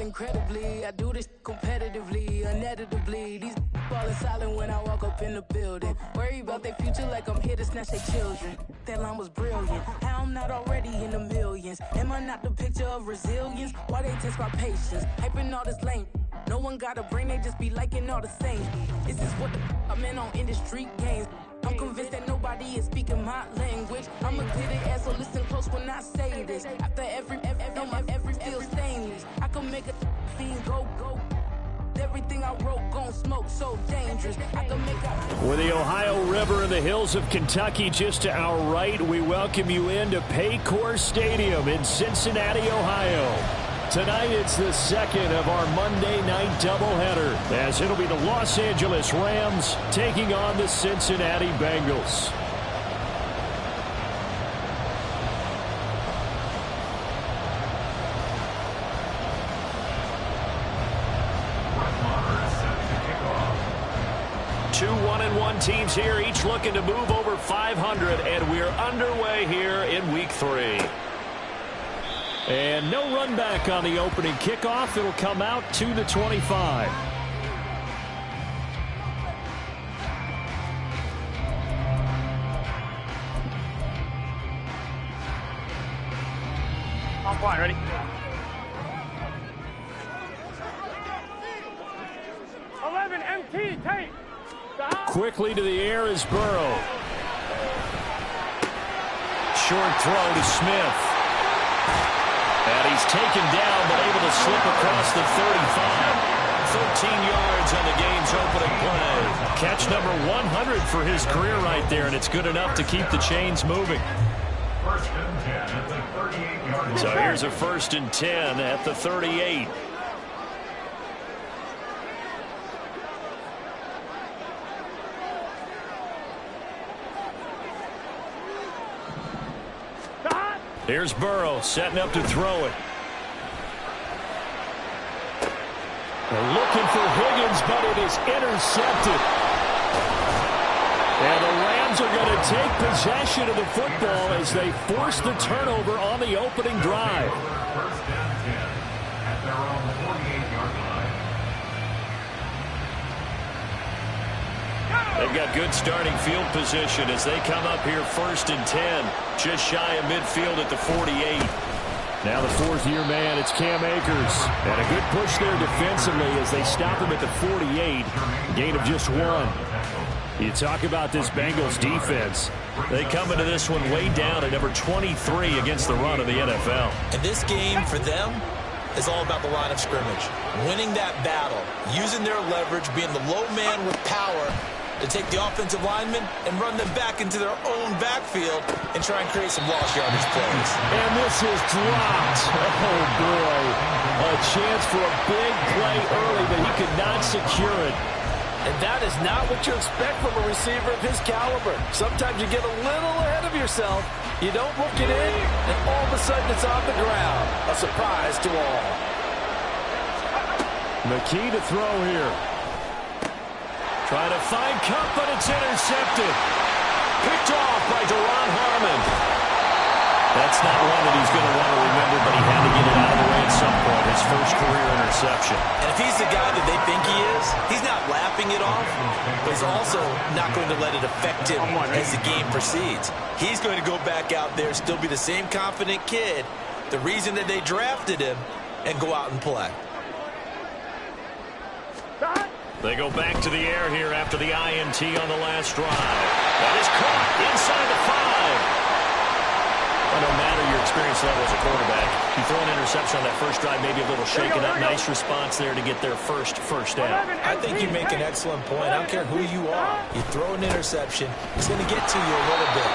incredibly. I do this competitively, uneditably. These falling silent when I walk up in the building. Worry about their future like I'm here to snatch their children. That line was brilliant. How I'm not already in the millions? Am I not the picture of resilience? Why they test my patience? Hyping all this lame. No one got a brain, they just be liking all the same. Is this what the I'm in on industry games? I'm convinced that nobody is speaking my language. I'm a good ass, so listen close when I say this. After every feel stainless. I can make a fiend go. Everything I wrote gon' smoke, so dangerous. I can make a... With the Ohio River and the hills of Kentucky just to our right, we welcome you into Paycor Stadium in Cincinnati, Ohio. Tonight, it's the second of our Monday night doubleheader, as it'll be the Los Angeles Rams taking on the Cincinnati Bengals. Two 1-1 teams here, each looking to move over 500, and we're underway here in Week 3. And no run back on the opening kickoff. It'll come out to the 25. On point, ready? 11 MT, tape. Quickly to the air is Burrow. Short throw to Smith. And he's taken down, but able to slip across the 35. 13 yards on the game's opening play. Catch number 100 for his career right there, and it's good enough to keep the chains moving. First and 10 at the 38-yard line. So here's a 1st and 10 at the 38. Here's Burrow setting up to throw it. They're looking for Higgins, but it is intercepted. And the Rams are going to take possession of the football as they force the turnover on the opening drive. First and 10 at their own 48-yard line. They've got good starting field position as they come up here 1st and 10, just shy of midfield at the 48. Now the 4th-year man, it's Cam Akers. And a good push there defensively as they stop him at the 48, gain of just 1. You talk about this Bengals defense. They come into this one way down at number 23 against the run of the NFL. And this game for them is all about the line of scrimmage. Winning that battle, using their leverage, being the low man with power to take the offensive linemen and run them back into their own backfield and try and create some lost yardage plays. And this is dropped. Oh, boy. A chance for a big play early, but he could not secure it. And that is not what you expect from a receiver of his caliber. Sometimes you get a little ahead of yourself. You don't look it in, and all of a sudden it's on the ground. A surprise to all. McKee to throw here. Trying to find Cup, but it's intercepted. Picked off by Deron Harmon. That's not one that he's going to want to remember, but he had to get it out of the way at some point. His first career interception. And if he's the guy that they think he is, he's not laughing it off, but he's also not going to let it affect him as the game proceeds. He's going to go back out there, still be the same confident kid, the reason that they drafted him, and go out and play. They go back to the air here after the INT on the last drive. That is caught inside the 5. Well, no matter your experience level as a quarterback, you throw an interception on that first drive, maybe a little shaken up. Nice response there to get their first down. I think you make an excellent point. I don't care who you are. You throw an interception, it's going to get to you a little bit.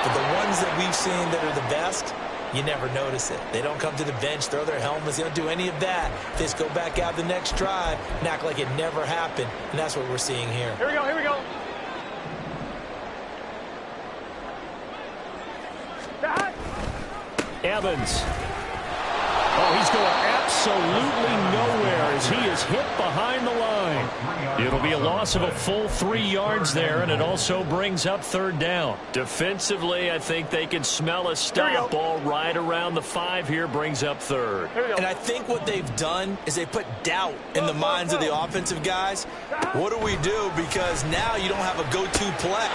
But the ones that we've seen that are the best, you never notice it. They don't come to the bench, throw their helmets. They don't do any of that. They just go back out the next drive and act like it never happened. And that's what we're seeing here. Here we go, here we go. Evans. Oh, he he's going absolutely nowhere as he is hit behind the line. It'll be a loss of a full 3 yards there, and it also brings up third down. Defensively, I think they can smell a stop. Ball right around the 5 here brings up third. And I think what they've done is they put doubt in the minds of the offensive guys. What do we do? Because now you don't have a go-to play.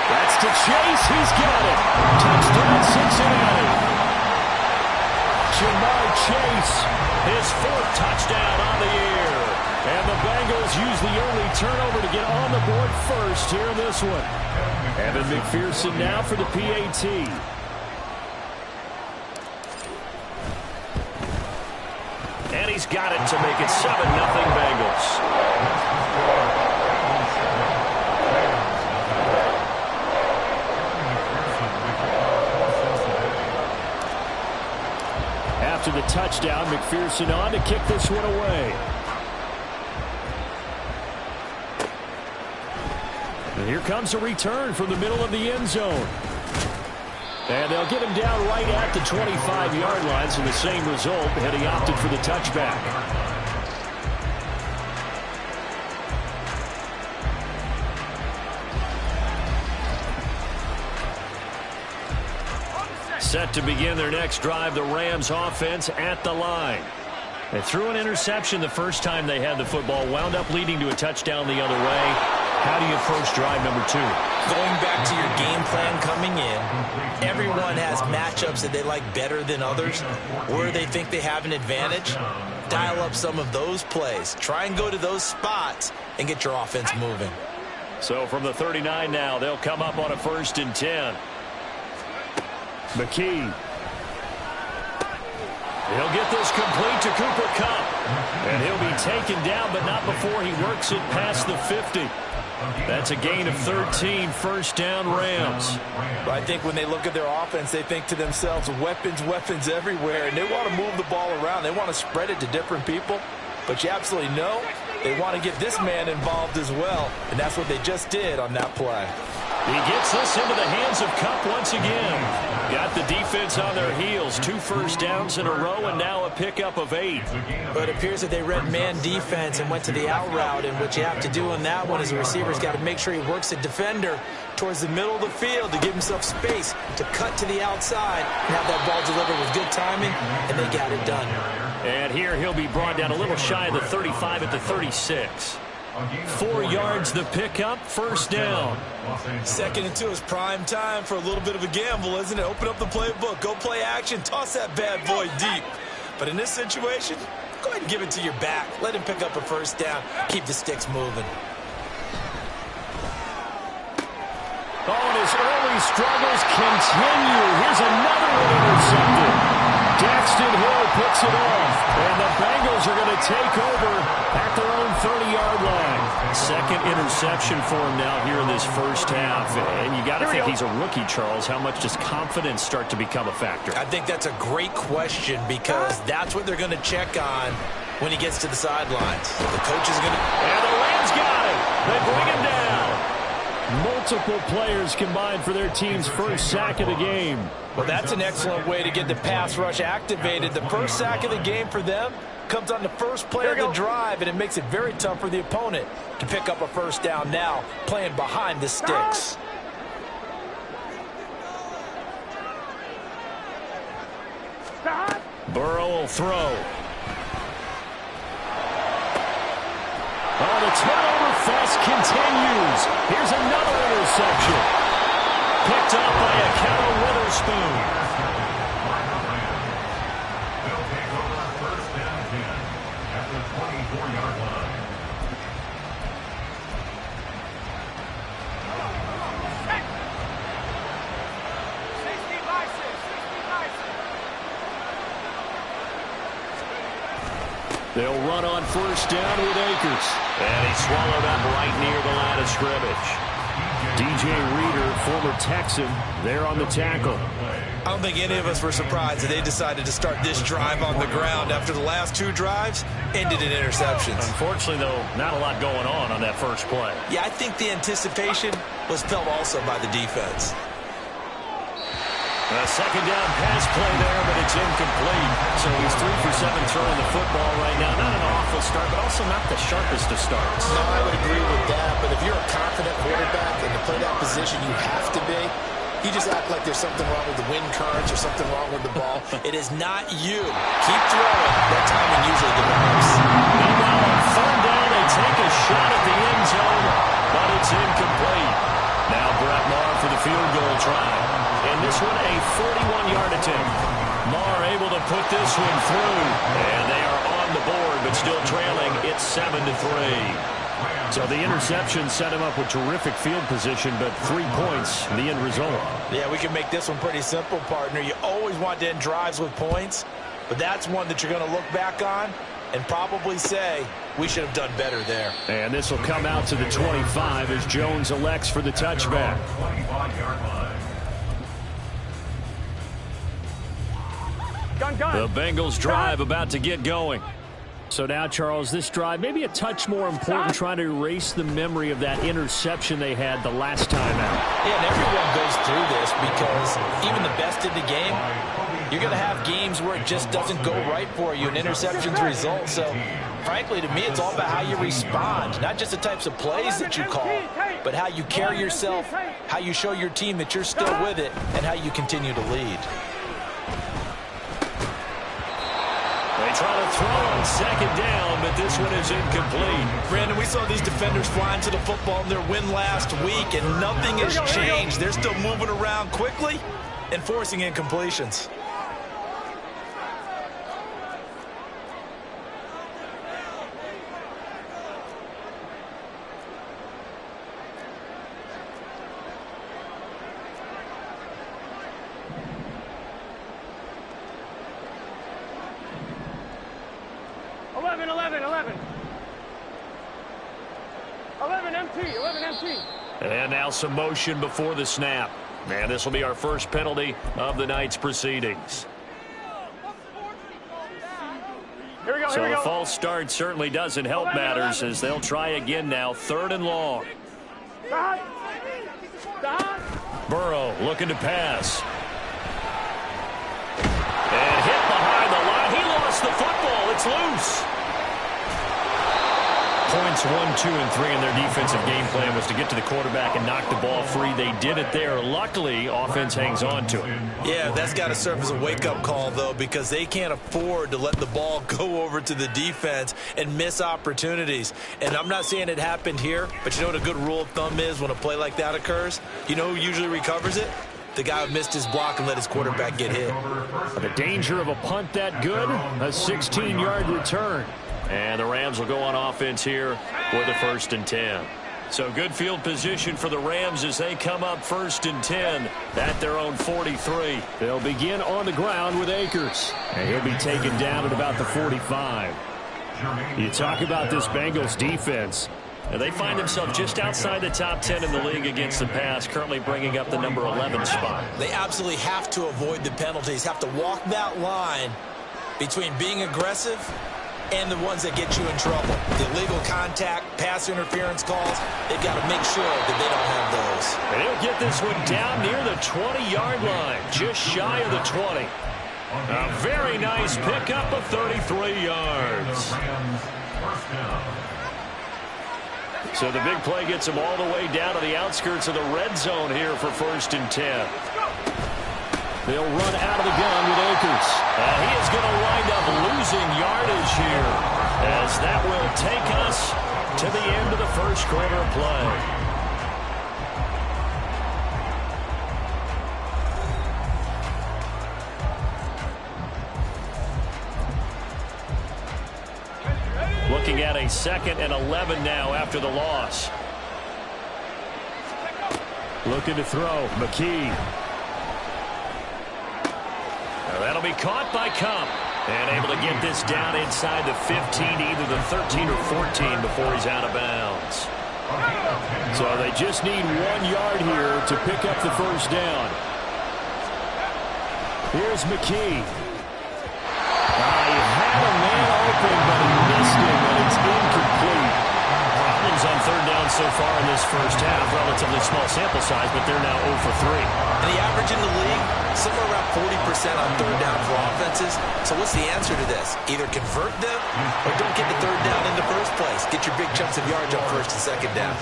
That's to Chase. He's got it. Touchdown, Cincinnati. Jamar Chase, his 4th touchdown on the year. And the Bengals use the only turnover to get on the board first here in this one. Evan McPherson now for the PAT. And he's got it to make it 7-0 Bengals. After the touchdown, McPherson on to kick this one away. And here comes a return from the middle of the end zone. And they'll get him down right at the 25-yard line, so the same result, and he opted for the touchback. Set to begin their next drive, the Rams offense at the line. They threw an interception the first time they had the football, wound up leading to a touchdown the other way. How do you approach drive number 2? Going back to your game plan coming in, everyone has matchups that they like better than others, where they think they have an advantage. Dial up some of those plays. Try and go to those spots and get your offense moving. So from the 39 now, they'll come up on a 1st and 10. McKee. He'll get this complete to Cooper Kupp. And he'll be taken down, but not before he works it past the 50. That's a gain of 13, 1st down Rams. But I think when they look at their offense, they think to themselves, weapons everywhere, and they want to move the ball around. They want to spread it to different people. But you absolutely know they want to get this man involved as well, and that's what they just did on that play. He gets this into the hands of Kupp once again. Got the defense on their heels. 2 first downs in a row, and now a pickup of 8. But it appears that they read man defense and went to the out route, and what you have to do on that one is the receiver's got to make sure he works the defender towards the middle of the field to give himself space to cut to the outside and have that ball delivered with good timing, and they got it done. And here he'll be brought down a little shy of the 35 at the 36. 4 yards the pickup, 1st down. 2nd and 2 is prime time for a little bit of a gamble, isn't it? Open up the playbook, go play action, toss that bad boy deep. But in this situation, go ahead and give it to your back. Let him pick up a 1st down, keep the sticks moving. Oh, and his early struggles continue. Here's another one intercepted. Daxton Hill picks it off, and the Bengals are going to take over at their own 30-yard line. 2nd interception for him now here in this first half. And you got to think he's a rookie, Charles. How much does confidence start to become a factor? I think that's a great question because that's what they're going to check on when he gets to the sidelines. The coach is going to... And the Rams got it. They bring him down. Multiple players combined for their team's 1st sack of the game. Well, that's an excellent way to get the pass rush activated. The 1st sack of the game for them comes on the 1st play of the drive, and it makes it very tough for the opponent to pick up a 1st down now, playing behind the sticks. Burrow will throw. Oh, the turnover fest continues. Here's another interception. Picked up by a Cal Witherspoon. They'll take over 1st and 10 at the 24-yard line. They'll run on 1st down with Akers. And he swallowed up right near the line of scrimmage. DJ Reader, former Texan, there on the tackle. I don't think any of us were surprised that they decided to start this drive on the ground after the last 2 drives ended in interceptions. Unfortunately, though, not a lot going on that first play. Yeah, I think the anticipation was felt also by the defense. A second down pass play there, but it's incomplete. So he's 3 for 7 throwing the football right now. Not an awful start, but also not the sharpest of starts. No, I would agree with that. But if you're a confident quarterback and to play that position, you have to be. You just act like there's something wrong with the wind currents or something wrong with the ball. It is not you. Keep throwing. That timing usually develops. Meanwhile, on third down, they take a shot at the end zone, but it's incomplete. Now Brett Maher for the field goal try. And this one, a 41-yard attempt. Maher able to put this one through. And they are on the board, but still trailing. It's 7-3. So the interception set him up with terrific field position, but 3 points, the end result. Yeah, we can make this one pretty simple, partner. You always want to end drives with points, but that's one that you're going to look back on and probably say, we should have done better there. And this will come out to the 25 as Jones elects for the touchback. The Bengals drive about to get going. So now, Charles, this drive maybe a touch more important, trying to erase the memory of that interception they had the last time out. Yeah, and everyone goes through this because even the best in the game, you're going to have games where it just doesn't go right for you, and interceptions result. So, frankly, to me, it's all about how you respond, not just the types of plays that you call, but how you carry yourself, how you show your team that you're still with it, and how you continue to lead. They try to throw on second down, but this one is incomplete. Brandon, we saw these defenders flying to the football in their win last week, and nothing has changed. They're still moving around quickly and forcing incompletions. And now some motion before the snap. And this will be our first penalty of the night's proceedings. Here we go, so the false start certainly doesn't help matters as they'll try again now, 3rd and long. Burrow looking to pass. And hit behind the line. He lost the football. It's loose. Points 1, 2, and 3 in their defensive game plan was to get to the quarterback and knock the ball free. They did it there. Luckily, offense hangs on to it. Yeah, that's got to serve as a wake-up call, though, because they can't afford to let the ball go over to the defense and miss opportunities. And I'm not saying it happened here, but you know what a good rule of thumb is when a play like that occurs? You know who usually recovers it? The guy who missed his block and let his quarterback get hit. The danger of a punt that good, a 16-yard return. And the Rams will go on offense here with a 1st and 10. So good field position for the Rams as they come up 1st and 10 at their own 43. They'll begin on the ground with Akers. And he'll be taken down at about the 45. You talk about this Bengals defense. And they find themselves just outside the top 10 in the league against the pass, currently bringing up the number 11 spot. They absolutely have to avoid the penalties, have to walk that line between being aggressive and the ones that get you in trouble. The illegal contact, pass interference calls, they've got to make sure that they don't have those. And he'll get this one down near the 20-yard line, just shy of the 20. A very nice pickup of 33 yards. So the big play gets him all the way down to the outskirts of the red zone here for 1st and 10. They'll run out of the gun with Akers. He is going to wind up losing yardage here as that will take us to the end of the 1st quarter of play. Looking at a 2nd and 11 now after the loss. Looking to throw. McKee. That'll be caught by Cup. And able to get this down inside the 15, either the 13 or 14 before he's out of bounds. So they just need 1 yard here to pick up the 1st down. Here's McKee. He had a man open, but he missed him, and it's incomplete. Problems on 3rd down so far in this first half. Relatively small sample size, but they're now 0 for 3. And the average in the league, somewhere around 40% on third down for offenses. So what's the answer to this? Either convert them or don't get the third down in the first place. Get your big chunks of yards on first and second down.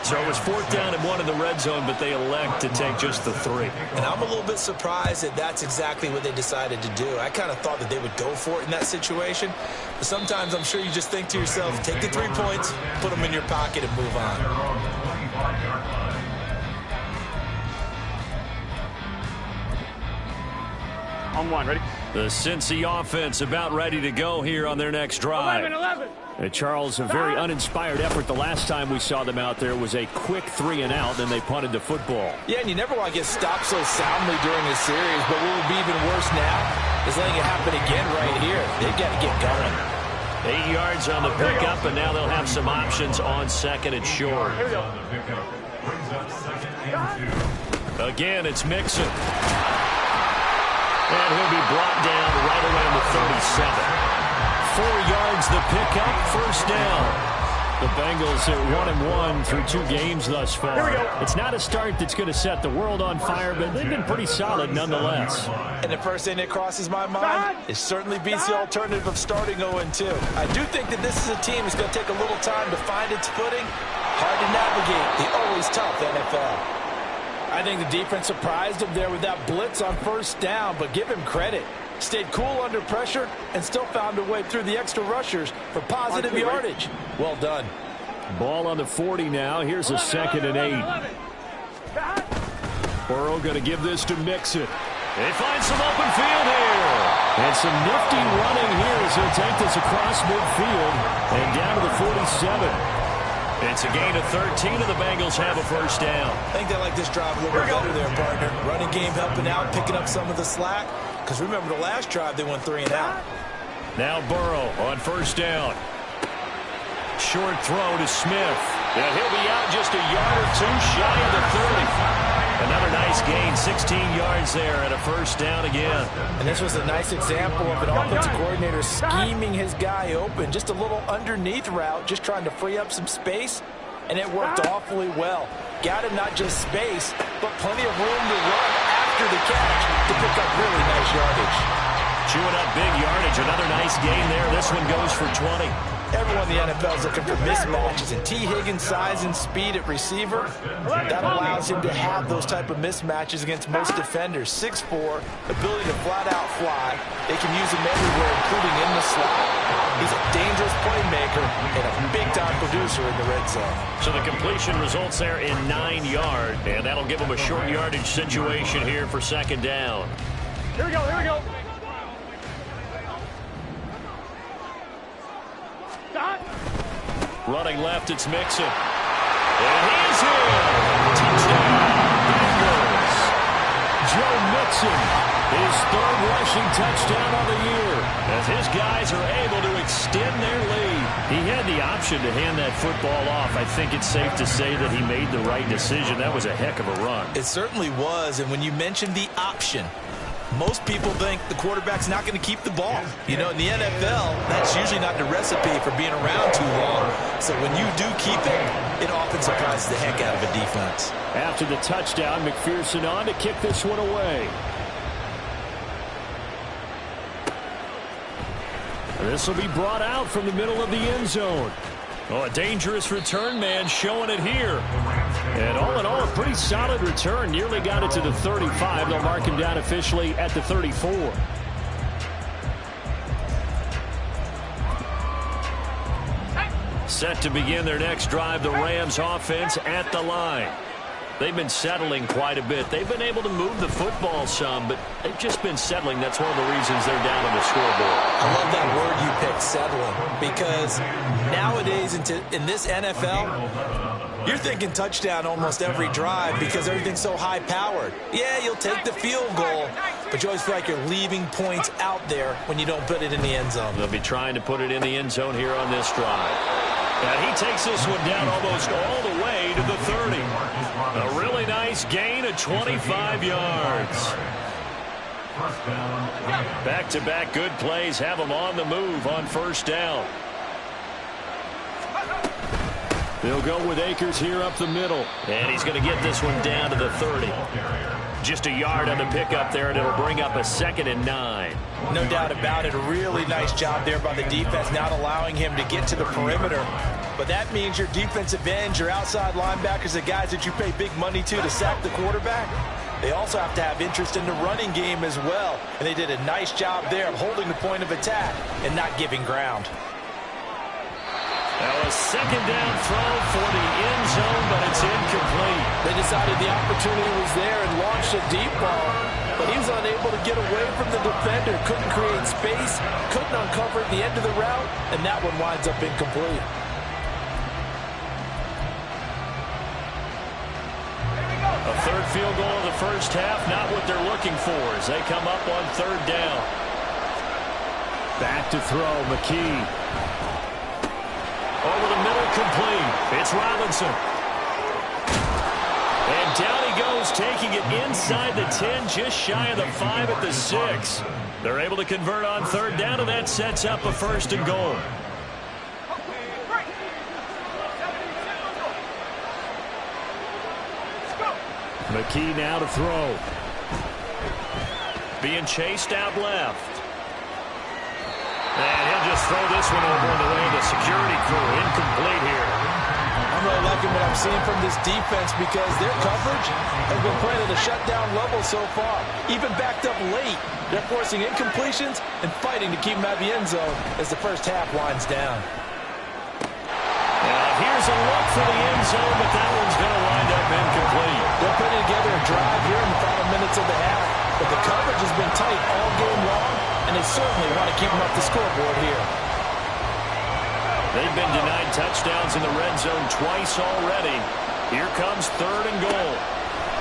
So it was 4th down and 1 in the red zone, but they elect to take just the 3. And I'm a little bit surprised that that's exactly what they decided to do. I kind of thought that they would go for it in that situation. But sometimes I'm sure you just think to yourself, take the 3 points, put them in your pocket, and move on. On 1, ready? The Cincy offense about ready to go here on their next drive. 11. And Charles, a very uninspired effort. The last time we saw them out there was a quick 3 and out, then they punted the football. Yeah, and you never want to get stopped so soundly during a series, but what would be even worse now is letting it happen again right here. They've got to get going. 8 yards on the pickup, and now they'll have some options on 2nd and short. Here we go. Again, it's Mixon. And he'll be brought down right around the 37. 4 yards the pickup, 1st down. The Bengals are 1-1 through 2 games thus far. It's not a start that's going to set the world on fire, but they've been pretty solid nonetheless. And the first thing that crosses my mind is certainly beats the alternative of starting 0-2. I do think that this is a team that's going to take a little time to find its footing. Hard to navigate the always tough NFL. I think the defense surprised him there with that blitz on 1st down, but give him credit. Stayed cool under pressure and still found a way through the extra rushers for positive yardage. Well done. Ball on the 40 now. Here's a 2nd and 8. Burrow going to give this to Mixon. They find some open field here. And some nifty running here as he'll take this across midfield and down to the 47. It's a gain of 13, and the Bengals have a 1st down. I think they like this drive a little bit better there, partner. Running game helping out, picking up some of the slack. Because remember, the last drive, they went 3 and out. Now Burrow on 1st down. Short throw to Smith. And he'll be out just a yard or 2 shy of the 30. Another nice gain, 16 yards there, and a 1st down again. And this was a nice example of an offensive coordinator scheming his guy open. Just a little underneath route, just trying to free up some space, and it worked awfully well. Got him not just space, but plenty of room to run after the catch to pick up really nice yardage. Chewing up big yardage, another nice gain there. This one goes for 20. Everyone in the NFL is looking for mismatches, and T. Higgins' size and speed at receiver, that allows him to have those type of mismatches against most defenders. 6'4", ability to flat-out fly. They can use him everywhere, including in the slot. He's a dangerous playmaker and a big-time producer in the red zone. So the completion results there in 9 yards, and that'll give him a short yardage situation here for 2nd down. Here we go, here we go. Running left, it's Mixon. And he's in! Touchdown, Bengals! Joe Mixon, his 3rd rushing touchdown of the year, as his guys are able to extend their lead. He had the option to hand that football off. I think it's safe to say that he made the right decision. That was a heck of a run. It certainly was, and when you mentioned the option, most people think the quarterback's not going to keep the ball. You know, in the NFL, that's usually not the recipe for being around too long. So when you do keep it, it often surprises the heck out of a defense. After the touchdown, McPherson on to kick this one away. This will be brought out from the middle of the end zone. Oh, a dangerous return man showing it here. And all in all, a pretty solid return. Nearly got it to the 35. They'll mark him down officially at the 34. Set to begin their next drive, the Rams offense at the line. They've been settling quite a bit. They've been able to move the football some, but they've just been settling. That's one of the reasons they're down on the scoreboard. I love that word you picked, settling, because nowadays in this NFL, you're thinking touchdown almost every drive because everything's so high-powered. Yeah, you'll take the field goal, but you always feel like you're leaving points out there when you don't put it in the end zone. They'll be trying to put it in the end zone here on this drive. And he takes this one down almost all the way to the 30. A really nice gain of 25 yards. Back-to-back good plays have him on the move on 1st down. They'll go with Akers here up the middle. And he's going to get this one down to the 30. Just a yard on the pickup there, and it'll bring up a 2nd and 9. No doubt about it. A really nice job there by the defense, not allowing him to get to the perimeter. But that means your defensive ends, your outside linebackers, the guys that you pay big money to sack the quarterback, they also have to have interest in the running game as well. And they did a nice job there of holding the point of attack and not giving ground. Now a 2nd down throw for the end zone, but it's incomplete. They decided the opportunity was there and launched a deep ball, but he was unable to get away from the defender. Couldn't create space, couldn't uncover at the end of the route, and that one winds up incomplete. A 3rd field goal in the first half, not what they're looking for as they come up on 3rd down. Back to throw, McKee. Over the middle, complete. It's Robinson. And down he goes, taking it inside the 10, just shy of the 5 at the 6. They're able to convert on 3rd down, and that sets up a 1st and goal. McKee now to throw. Being chased out left. And he'll just throw this one over on the way of the security crew. Incomplete here. I'm really liking what I'm seeing from this defense because their coverage has been playing at a shutdown level so far. Even backed up late, they're forcing incompletions and fighting to keep them out of the end zone as the first half winds down. Here's a look for the end zone, but that one's going to wind up incomplete. They're putting together a drive here in the final minutes of the half, but the coverage has been tight all game long, and they certainly want to keep them up the scoreboard here. They've been denied touchdowns in the red zone twice already. Here comes 3rd and goal.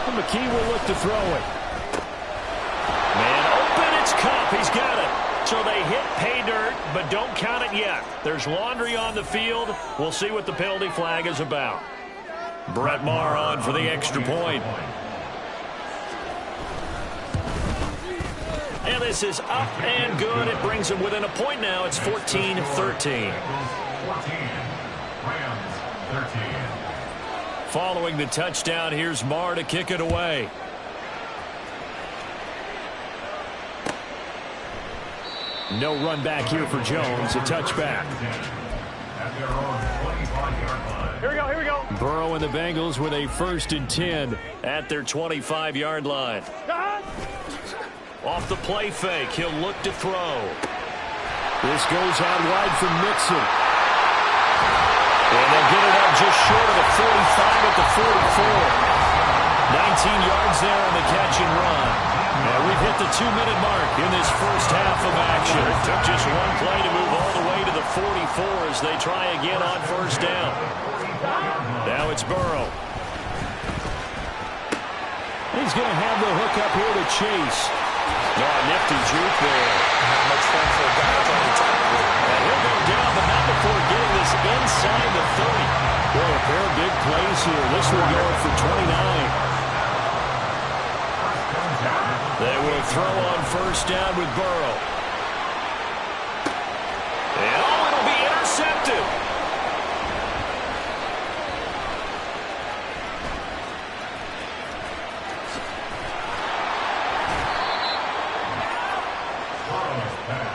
And McKee will look to throw it. Man open, it's Cup. He's got it. So they hit pay dirt, but don't count it yet. There's laundry on the field. We'll see what the penalty flag is about. Brett Maher on for the extra point. And this is up and good. It brings them within a point now. It's 14-13. 14, Rams 13. Following the touchdown, here's Maher to kick it away. No run back here for Jones. A touchback. At their own 25-yard line. Here we go, here we go. Burrow and the Bengals with a 1st and 10 at their 25-yard line. Off the play fake, he'll look to throw. This goes out wide for Mixon. And they'll get it up just short of the 45 at the 44. 19 yards there on the catch and run. And we've hit the 2-minute mark in this first half of action. It took just one play to move all the way to the 44 as they try again on 1st down. Now it's Burrow. He's going to have the hook up here to Chase. Oh, nifty juke there. Not much fun for a guy that's on the top of it. And he'll go down, but not before getting this inside the 30. Boy, a pair of big plays here. This will go for 29. They will throw on 1st down with Burrow. And it'll be intercepted.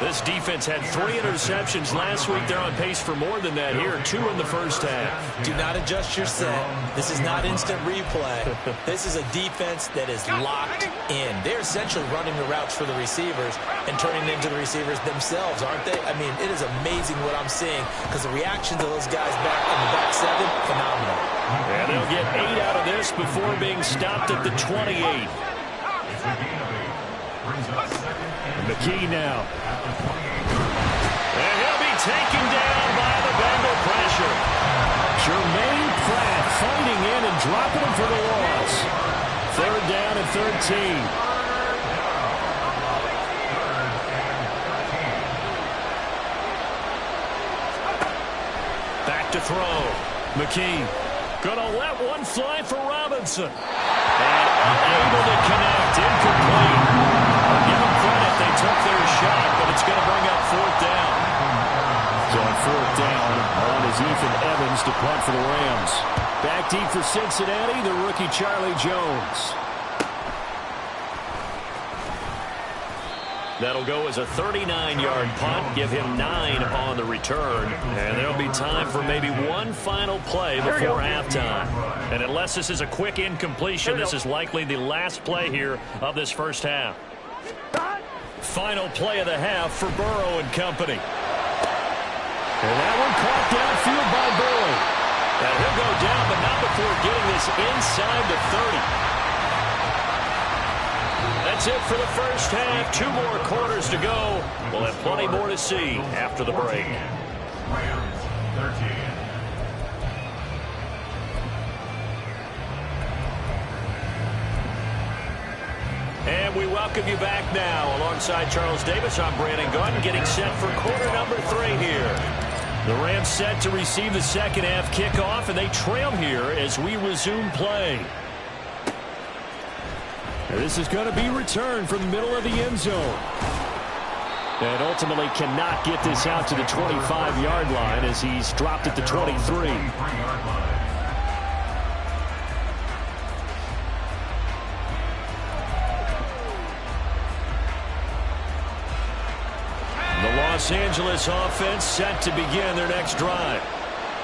This defense had 3 interceptions last week. They're on pace for more than that here. 2 in the first half. Do not adjust your set. This is not instant replay. This is a defense that is locked in. They're essentially running the routes for the receivers and turning into the receivers themselves, aren't they? I mean, it is amazing what I'm seeing because the reactions of those guys back in the back 7, phenomenal. And they'll get 8 out of this before being stopped at the 28. McKee now. And he'll be taken down by the Bengal pressure. Jermaine Pratt fighting in and dropping him for the loss. 3rd down and 13. Back to throw. McKee gonna let one fly for Robinson. And unable to connect. Incomplete. Give them credit. They took their shot, but it's going to bring up 4th down. So on fourth down, on is Ethan Evans to punt for the Rams. Back deep for Cincinnati, the rookie Charlie Jones. That'll go as a 39-yard punt, give him 9 on the return. And there'll be time for maybe one final play before halftime. And unless this is a quick incompletion, this is likely the last play here of this first half. Final play of the half for Burrow and company. And that one caught downfield by Burrow. And he'll go down, but not before getting this inside the 30. That's it for the first half. 2 more quarters to go. We'll have plenty more to see after the break. Rams 13. And we welcome you back now. Alongside Charles Davis, I'm Brandon Gunn, getting set for quarter number 3 here. The Rams set to receive the second half kickoff, and they trail here as we resume play. This is going to be returned from the middle of the end zone. And ultimately cannot get this out to the 25-yard line as he's dropped at the 23. The Los Angeles offense set to begin their next drive.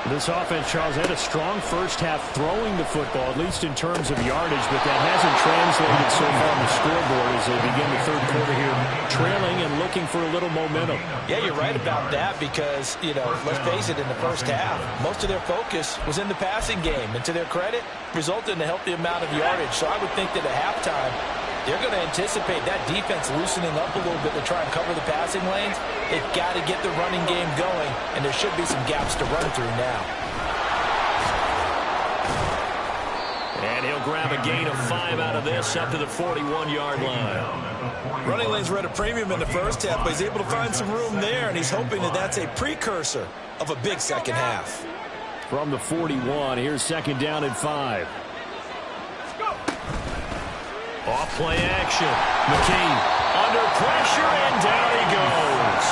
This offense, Charles, had a strong first half throwing the football, at least in terms of yardage, but that hasn't translated so far on the scoreboard as they begin the third quarter here, trailing and looking for a little momentum. Yeah, you're right about that because, let's face it, in the first half, most of their focus was in the passing game, and to their credit, resulted in a healthy amount of yardage. So I would think that at halftime, they're going to anticipate that defense loosening up a little bit to try and cover the passing lanes. They've got to get the running game going, and there should be some gaps to run through now. And he'll grab a gain of 5 out of this up to the 41-yard line. Running lanes were at a premium in the first half, but he's able to find some room there, and he's hoping that that's a precursor of a big second half. From the 41, here's second down and 5. Off play action. McKee under pressure, and down he goes.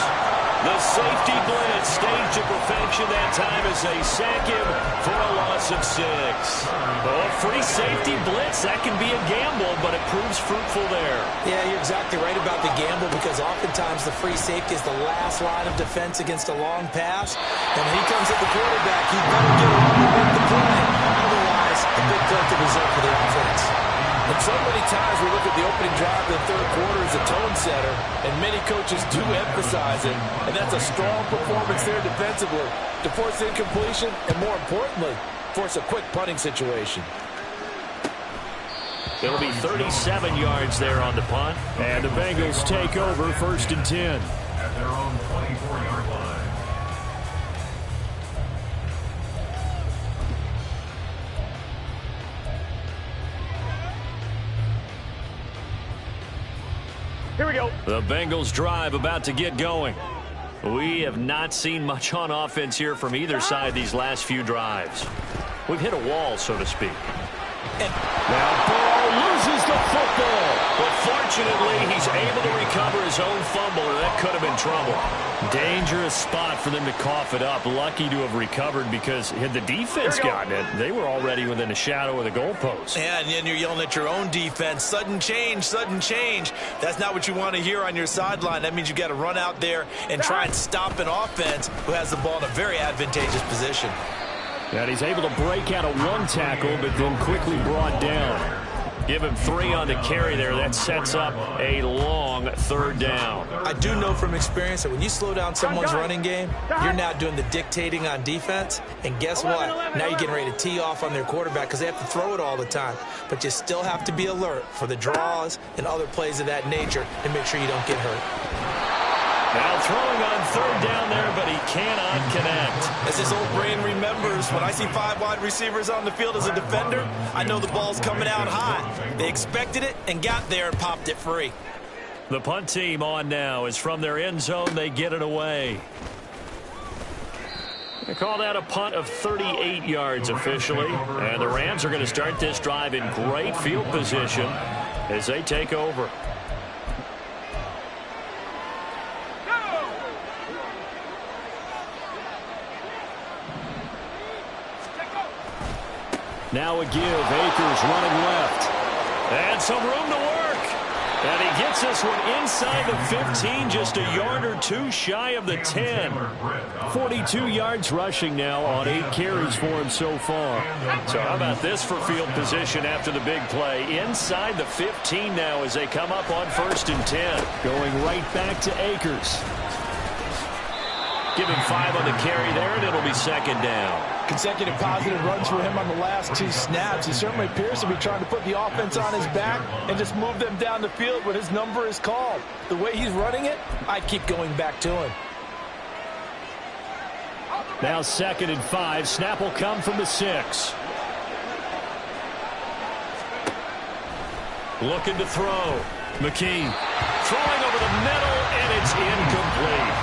The safety blitz staged to perfection that time as they sack him for a loss of 6. Oh, free safety blitz, that can be a gamble, but it proves fruitful there. Yeah, you're exactly right about the gamble because oftentimes the free safety is the last line of defense against a long pass. And when he comes at the quarterback, he better get around to make the play. Otherwise, a big collective result for the offense. And so many times we look at the opening drive of the third quarter as a tone setter, and many coaches do emphasize it, and that's a strong performance there defensively to force incompletion and, more importantly, force a quick punting situation. It'll be 37 yards there on the punt, and the Bengals take over first and 10. At their own 24-yard line. Here we go. The Bengals drive about to get going. We have not seen much on offense here from either side these last few drives. We've hit a wall, so to speak. And now Burrow loses the football. But fortunately, he's able to recover his own fumble, or that could have been trouble. Dangerous spot for them to cough it up. Lucky to have recovered because had the defense gotten it, they were already within a shadow of the goalpost. Yeah, and then you're yelling at your own defense. Sudden change, sudden change. That's not what you want to hear on your sideline. That means you got to run out there and try and stop an offense who has the ball in a very advantageous position. And he's able to break out of one tackle, but then quickly brought down. Give him 3 on the carry there. That sets up a long third down. I do know from experience that when you slow down someone's running game, you're now doing the dictating on defense. And guess what? Now you're getting ready to tee off on their quarterback because they have to throw it all the time. But you still have to be alert for the draws and other plays of that nature and make sure you don't get hurt. Now throwing on third down there, but he cannot connect. As his old brain remembers, when I see 5 wide receivers on the field as a defender, I know the ball's coming out high. They expected it and got there and popped it free. The punt team on now is from their end zone. They get it away. They call that a punt of 38 yards officially. And the Rams are going to start this drive in great field position as they take over. Now a give. Akers running left. And some room to work. And he gets this one inside the 15, just a yard or two shy of the 10. 42 yards rushing now on 8 carries for him so far. So how about this for field position after the big play? Inside the 15 now as they come up on 1st and 10. Going right back to Akers. Give him 5 on the carry there, and it'll be 2nd down. Consecutive positive runs for him on the last 2 snaps. He certainly appears to be trying to put the offense on his back and just move them down the field when his number is called. The way he's running it, I'd keep going back to him. Now 2nd and 5. Snap will come from the 6. Looking to throw. McKee throwing over the middle, and it's incomplete.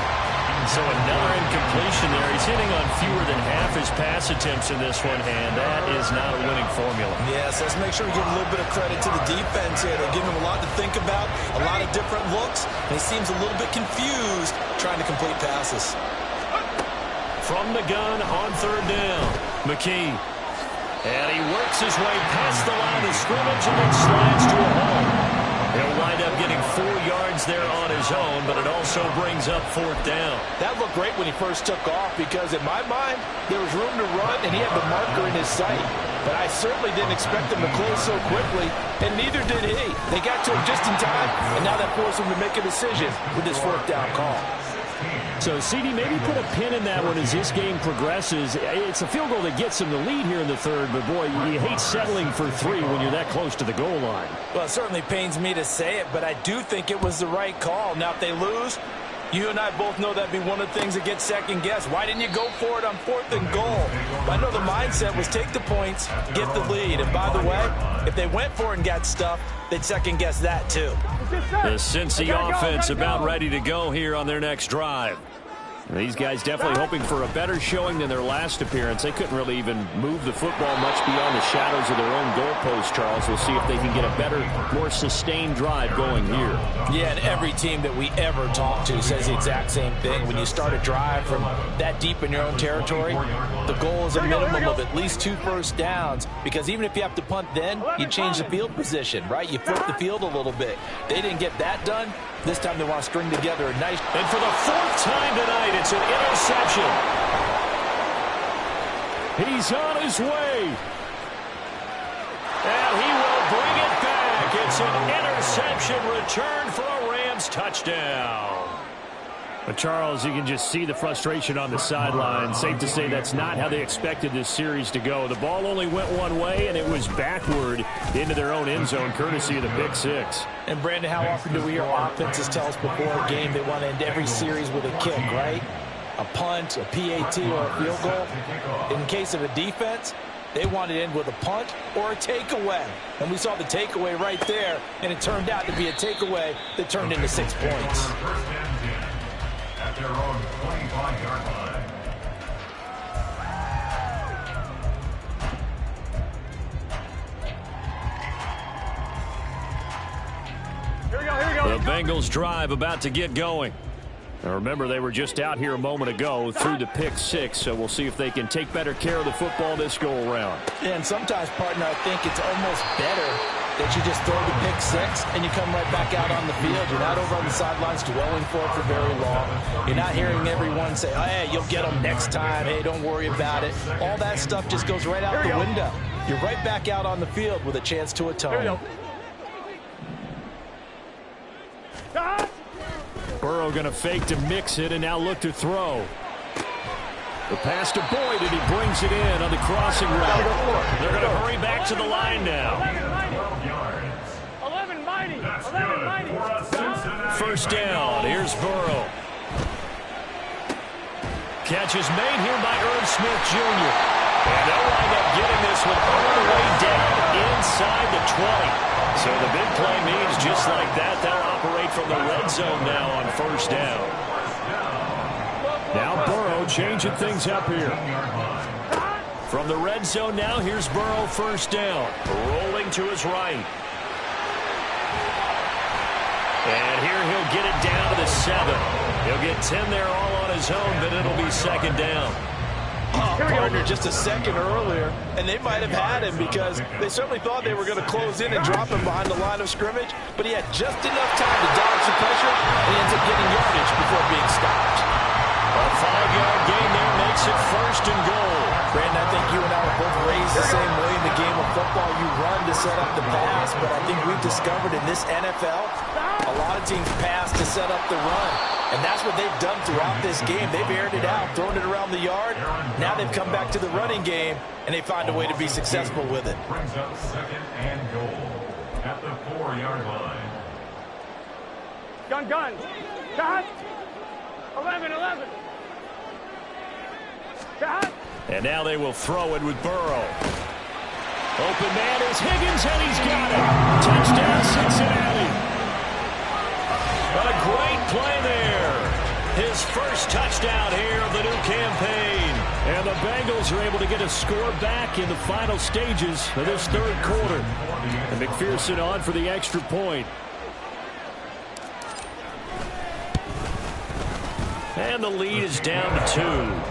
So another incompletion there. He's hitting on fewer than half his pass attempts in this one, and that is not a winning formula. Yes, let's make sure we give a little bit of credit to the defense here. They're giving him a lot to think about, a lot of different looks, and he seems a little bit confused trying to complete passes. From the gun on 3rd down, McKee. And he works his way past the line of scrimmage and then slides to a hole. He'll wind up getting 4 yards there on his own, but it also brings up 4th down. That looked great when he first took off because, in my mind, there was room to run and he had the marker in his sight. But I certainly didn't expect him to close so quickly, and neither did he. They got to him just in time, and now that forced him to make a decision with this 4th down call. So, CD, maybe put a pin in that one as this game progresses. It's a field goal that gets them the lead here in the 3rd, but, boy, you hate settling for 3 when you're that close to the goal line. Well, it certainly pains me to say it, but I do think it was the right call. Now, if they lose, you and I both know that'd be one of the things that gets second-guessed. Why didn't you go for it on 4th and goal? But I know the mindset was take the points, get the lead. And, by the way, if they went for it and got stuffed, they'd second-guess that, too. The Cincy offense about ready to go here on their next drive. These guys definitely hoping for a better showing than their last appearance. They couldn't really even move the football much beyond the shadows of their own goalpost, Charles. We'll see if they can get a better, more sustained drive going here. Yeah, and every team that we ever talk to says the exact same thing. When you start a drive from that deep in your own territory, the goal is a minimum of at least 2 first downs, because even if you have to punt then, you change the field position, right? You flip the field a little bit. They didn't get that done. This time they want to string together a nice... And for the 4th time tonight, it's an interception. He's on his way. And he will bring it back. It's an interception return for a Rams touchdown. But, Charles, you can just see the frustration on the sideline. Safe to say that's not how they expected this series to go. The ball only went one way, and it was backward into their own end zone, courtesy of the pick 6. And, Brandon, how often do we hear offenses tell us before a game they want to end every series with a kick, right? A punt, a PAT, or a field goal. In case of a defense, they want to end with a punt or a takeaway. And we saw the takeaway right there, and it turned out to be a takeaway that turned into 6 points. At their own 25-yard line. Here we go. The Bengals drive about to get going. Now remember, they were just out here a moment ago through the pick 6, so we'll see if they can take better care of the football this go-around. Yeah, and sometimes, partner, I think it's almost better that you just throw the pick 6 and you come right back out on the field. You're not over on the sidelines dwelling for it for very long. You're not hearing everyone say, oh, hey, you'll get them next time. Hey, don't worry about it. All that stuff just goes right out the window. You're right back out on the field with a chance to atone. Burrow going to fake to mix it and now look to throw. The pass to Boyd, and he brings it in on the crossing route. They're going to hurry back to the line now. 11 mighty. 11 mighty. 1st down. Here's Burrow. Catch is made here by Irv Smith Jr. And they'll wind up getting this one all the way down inside the 20. So the big play means just like that, they'll operate from the red zone now on 1st down. Now Burrow changing things up here. From the red zone now, here's Burrow 1st down. Rolling to his right. And here he'll get it down to the 7. He'll get 10 there all on his own, but it'll be 2nd down. partner just a second earlier, and they might have had him because they certainly thought they were going to close in and drop him behind the line of scrimmage, but he had just enough time to dodge the pressure, and he ends up getting yardage before being stopped. A 5-yard gain there makes it 1st and goal. Brandon, I think you and I were both raised the same way in the game of football. You run to set up the pass, but I think we've discovered in this NFL, a lot of teams pass to set up the run. And that's what they've done throughout this game. They've aired it out, thrown it around the yard. Now they've come back to the running game, and they find a way to be successful with it. Brings up 2nd and goal at the 4-yard line. Gun. Shot. 11. Shot. And now they will throw it with Burrow. Open man is Higgins, and he's got it. Touchdown, Cincinnati. A great play there. His first touchdown here of the new campaign. And the Bengals are able to get a score back in the final stages of this 3rd quarter. And McPherson on for the extra point. And the lead is down to 2.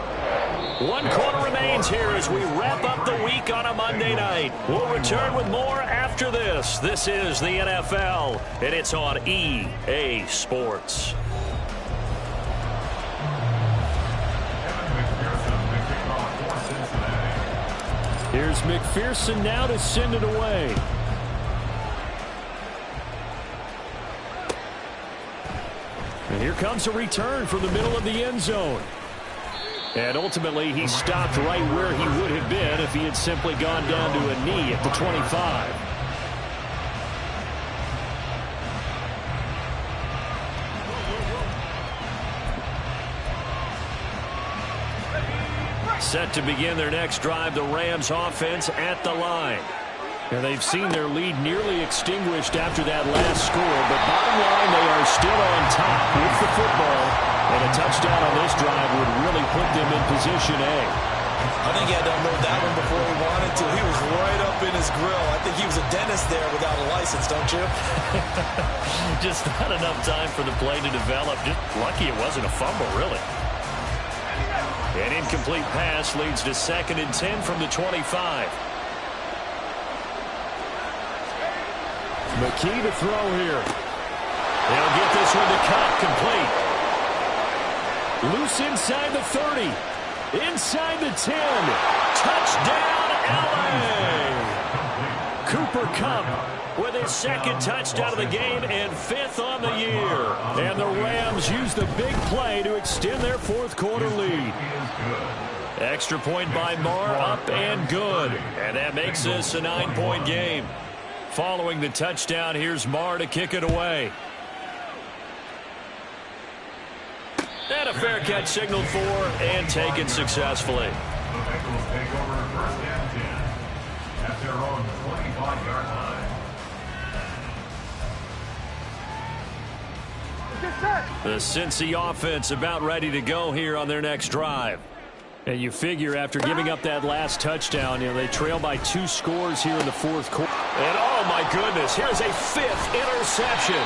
1 quarter remains here as we wrap up the week on a Monday night. We'll return with more after this. This is the NFL, and it's on EA Sports. Here's McPherson now to send it away. And here comes a return from the middle of the end zone. And ultimately, he stopped right where he would have been if he had simply gone down to a knee at the 25. Set to begin their next drive, the Rams offense at the line. And they've seen their lead nearly extinguished after that last score, but bottom line, they are still on top with the football. And a touchdown on this drive would really put them in position A. I think he had to unload that one before he wanted to. He was right up in his grill. I think he was a dentist there without a license, don't you? Just not enough time for the play to develop. Just lucky it wasn't a fumble, really. An incomplete pass leads to 2nd and 10 from the 25. McKee to throw here. They'll get this one to Cup, complete. Loose inside the 30. Inside the 10. Touchdown, LA! Cooper Kupp with his 2nd touchdown of the game and 5th on the year. And the Rams use the big play to extend their 4th quarter lead. Extra point by Marr, up and good. And that makes this a 9-point game. Following the touchdown, here's Marr to kick it away. And a fair catch signaled for and taken successfully. The Bengals take over 1st and 10 at their own 25-yard line. The Cincy offense about ready to go here on their next drive. And you figure after giving up that last touchdown, they trail by 2 scores here in the 4th quarter. And oh my goodness, here's a 5th interception.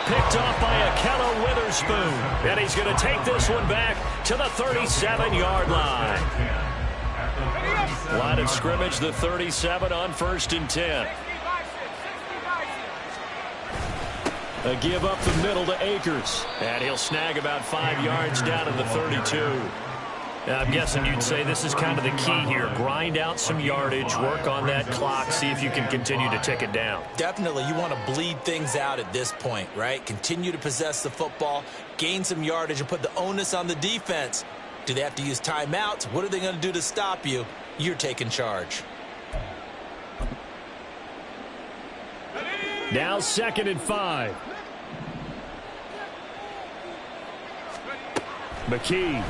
Picked off by Akella Witherspoon. And he's going to take this one back to the 37-yard line. Line of scrimmage, the 37 on 1st and 10. A give up the middle to Akers. And he'll snag about 5 yards down to the 32. I'm guessing you'd say this is kind of the key here. Grind out some yardage, work on that clock, see if you can continue to tick it down. Definitely. You want to bleed things out at this point, right? Continue to possess the football, gain some yardage, and put the onus on the defense. Do they have to use timeouts? What are they going to do to stop you? You're taking charge. Now 2nd and 5. McKee.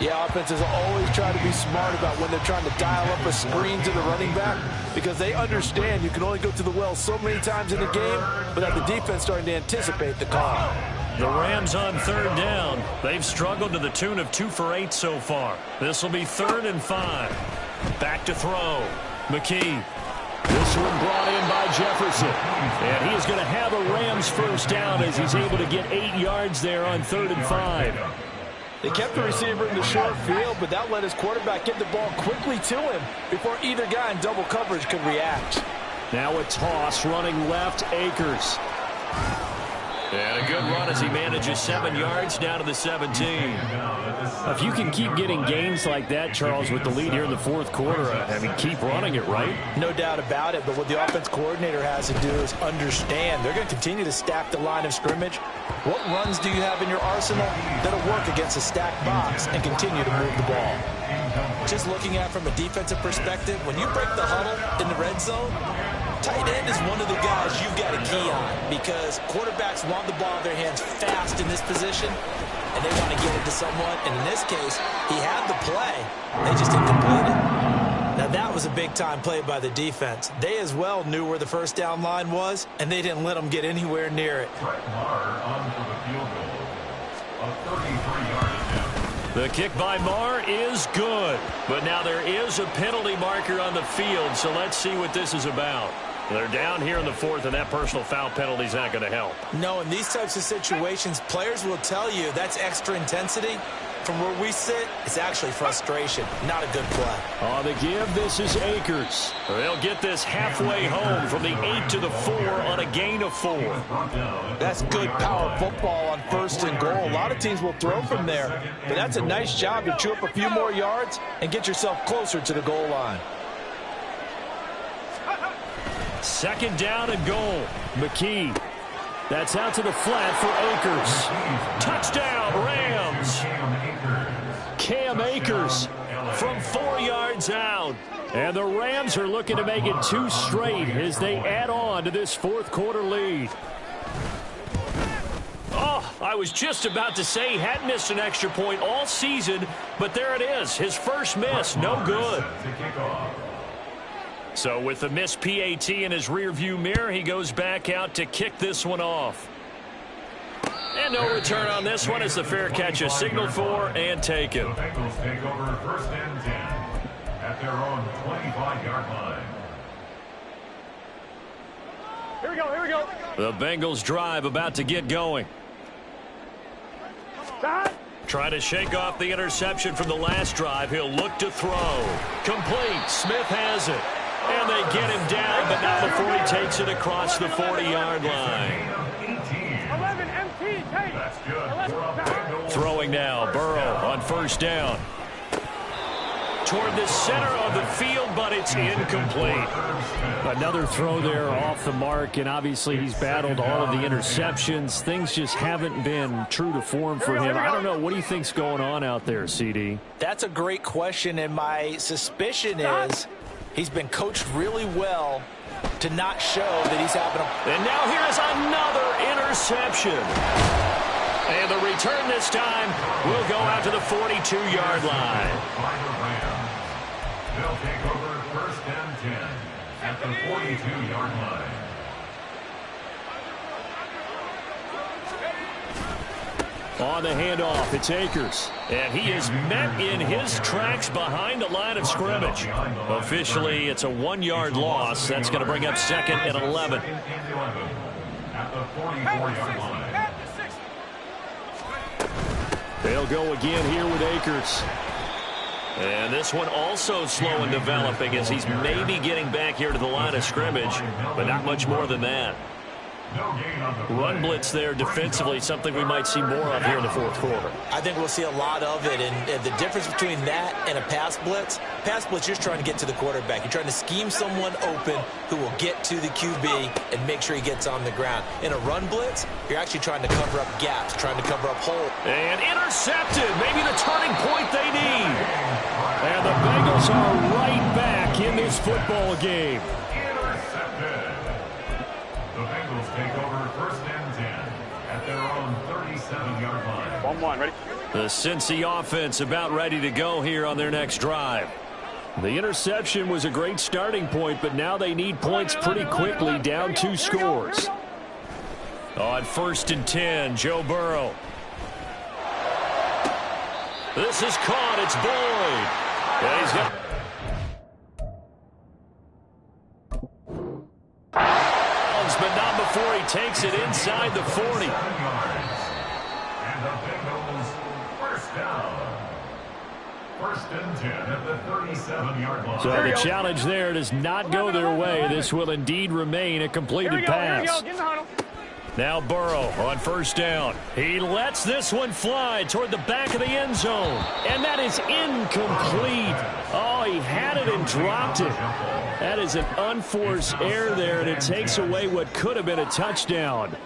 Yeah, offenses always try to be smart about when they're trying to dial up a screen to the running back because they understand you can only go to the well so many times in the game without the defense starting to anticipate the call. The Rams on 3rd down. They've struggled to the tune of 2 for 8 so far. This will be 3rd and 5. Back to throw. McKee. This one brought in by Jefferson. And he is going to have a Rams first down as he's able to get 8 yards there on 3rd and 5. They kept the receiver in the short field, but that let his quarterback get the ball quickly to him before either guy in double coverage could react. Now a toss running left, Akers. And a good run as he manages 7 yards down to the 17. If you can keep getting gains like that, Charles, with the lead here in the fourth quarter, I mean, keep running it, right? No doubt about it, but what the offense coordinator has to do is understand they're going to continue to stack the line of scrimmage. What runs do you have in your arsenal that'll work against a stacked box and continue to move the ball? Just looking at it from a defensive perspective, when you break the huddle in the red zone, tight end is one of the guys you've got a key on because quarterbacks want the ball in their hands fast in this position, and they want to get it to someone. And in this case, he had the play. They just didn't complete it. Now, that was a big-time play by the defense. They as well knew where the first down line was, and they didn't let them get anywhere near it. The kick by Marr is good, but now there is a penalty marker on the field, so let's see what this is about. They're down here in the fourth, and that personal foul penalty is not going to help. No, in these types of situations, players will tell you that's extra intensity. From where we sit, it's actually frustration, not a good play. On the give, this is Akers. They'll get this halfway home from the 8 to the 4 on a gain of 4. That's good power football on first and goal. A lot of teams will throw from there, but that's a nice job to chew up a few more yards and get yourself closer to the goal line. Second down and goal. McKee. That's out to the flat for Akers. Touchdown, Rams. Cam Akers from 4 yards out. And the Rams are looking to make it 2 straight as they add on to this fourth quarter lead. Oh, I was just about to say he hadn't missed an extra point all season, but there it is. His first miss, no good. So with the missed PAT in his rearview mirror, he goes back out to kick this one off. And no return on this one as the fair catch is signaled for and taken. The Bengals take over first and 10 at their own 25-yard line. Here we go, here we go. The Bengals drive about to get going. Try to shake off the interception from the last drive. He'll look to throw. Complete. Smith has it. And they get him down, but not before he takes it across the 40-yard line. 11 MT, That's good. Throwing now, Burrow on first down. Toward the center of the field, but it's incomplete. Another throw there off the mark, and obviously he's battled all of the interceptions. Things just haven't been true to form for him. I don't know. What do you think's going on out there, CD? That's a great question, and my suspicion is he's been coached really well to not show that he's having a... And now here is another interception. And the return this time will go out to the 42-yard line. They'll take over first and 10 at the 42-yard line. On the handoff, it's Akers. And he is met in his tracks behind the line of scrimmage. Officially, it's a 1-yard loss. That's going to bring up second and 11. At the 44-yard line. They'll go again here with Akers. And this one also slow in developing as he's maybe getting back here to the line of scrimmage, but not much more than that. Run blitz there defensively, something we might see more of here in the fourth quarter. I think we'll see a lot of it, and the difference between that and a pass blitz, you're trying to get to the quarterback. You're trying to scheme someone open who will get to the QB and make sure he gets on the ground. In a run blitz, you're actually trying to cover up gaps, trying to cover up holes. And intercepted, maybe the turning point they need. And the Bengals are right back in this football game. The Bengals take over first and 10 at their own 37-yard line. 1-1, ready? The Cincy offense about ready to go here on their next drive. The interception was a great starting point, but now they need points pretty quickly, down 2 scores. On first and 10, Joe Burrow. This is caught. It's Boyd. And he's got... but not before he takes it inside the 40. And the Bengals first down. First and 10 at the 37-yard line. So the challenge there does not go their way. This will indeed remain a completed pass. Here we go. Get in the huddle. Now Burrow on first down. He lets this one fly toward the back of the end zone. And that is incomplete. Oh, he had it and dropped it. That is an unforced error there, and it takes away what could have been a touchdown.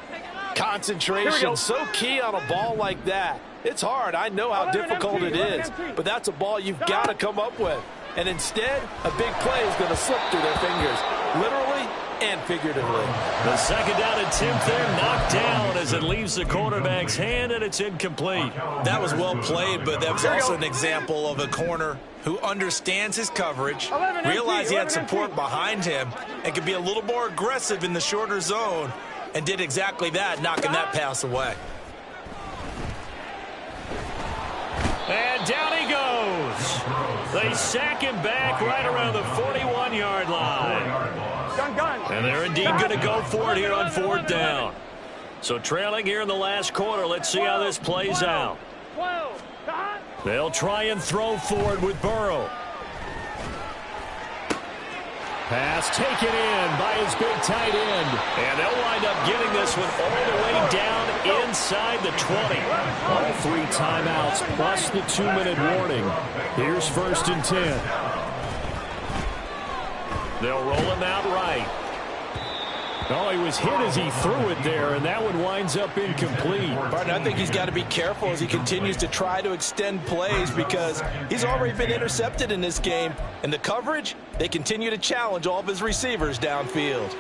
Concentration, so key on a ball like that. It's hard. I know how difficult it is, but that's a ball you've got to come up with. And instead, a big play is going to slip through their fingers, literally and figuratively. The second down attempt there knocked down as it leaves the quarterback's hand, and it's incomplete. That was well played, but that was also an example of a corner who understands his coverage, realized he had support behind him, and could be a little more aggressive in the shorter zone, and did exactly that, knocking that pass away. And down he goes. They sack him back right around the 41-yard line. Gun. And they're indeed going to go for it here on fourth down. So trailing here in the last quarter. Let's see how this plays out. They'll try and throw for it with Burrow. Pass taken in by his big tight end. And they'll wind up getting this one all the way down inside the 20. All 3 timeouts plus the 2-minute warning. Here's first and 10. They'll roll him out right. Oh, he was hit as he threw it there, and that one winds up incomplete. Barton, I think he's got to be careful as he continues to try to extend plays because he's already been intercepted in this game. And the coverage, they continue to challenge all of his receivers downfield.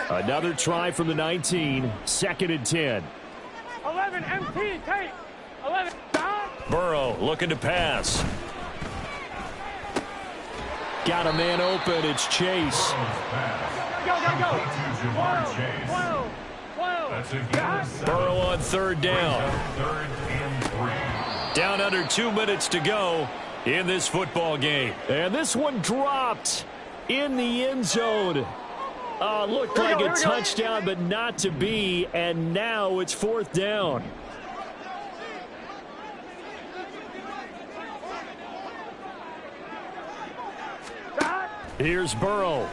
Another try from the 19, second and 10. 11 MT, take. 11 down. Burrow looking to pass. Got a man open, it's Chase. Go. Burrow on third down. Down under 2 minutes to go in this football game. And this one dropped in the end zone. Looked like a touchdown, but not to be. And now it's fourth down. Here's Burrow.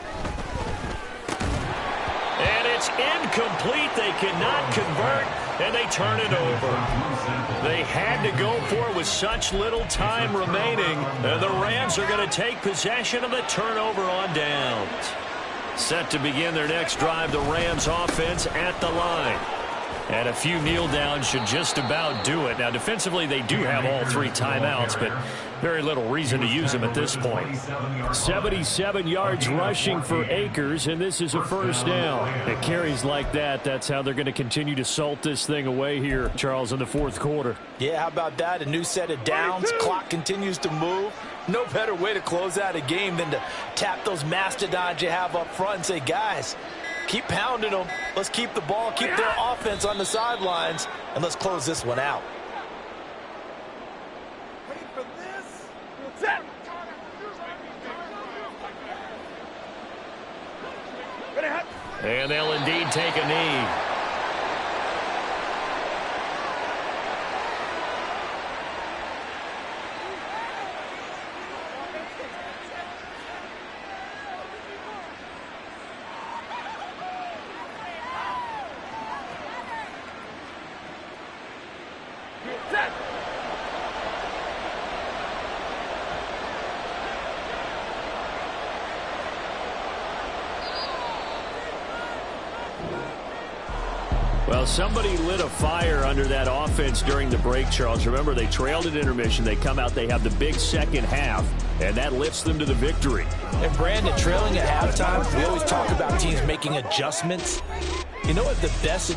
And it's incomplete. They cannot convert, and they turn it over. They had to go for it with such little time remaining, and the Rams are going to take possession of the turnover on downs. Set to begin their next drive, the Rams offense at the line. And a few kneel downs should just about do it. Now, defensively, they do have all 3 timeouts, but very little reason to use them at this point. 77 yards rushing for Akers, and this is a first down. It carries like that. That's how they're going to continue to salt this thing away here, Charles, in the fourth quarter. Yeah, how about that? A new set of downs. Clock continues to move. No better way to close out a game than to tap those mastodons you have up front and say, guys, keep pounding them. Let's keep the ball, keep their offense on the sidelines, and let's close this one out. Wait for this. Set. And they'll indeed take a knee. Well, somebody lit a fire under that offense during the break, Charles. Remember, they trailed at intermission. They come out, they have the big second half, and that lifts them to the victory. And Brandon, trailing at halftime, we always talk about teams making adjustments. You know what the best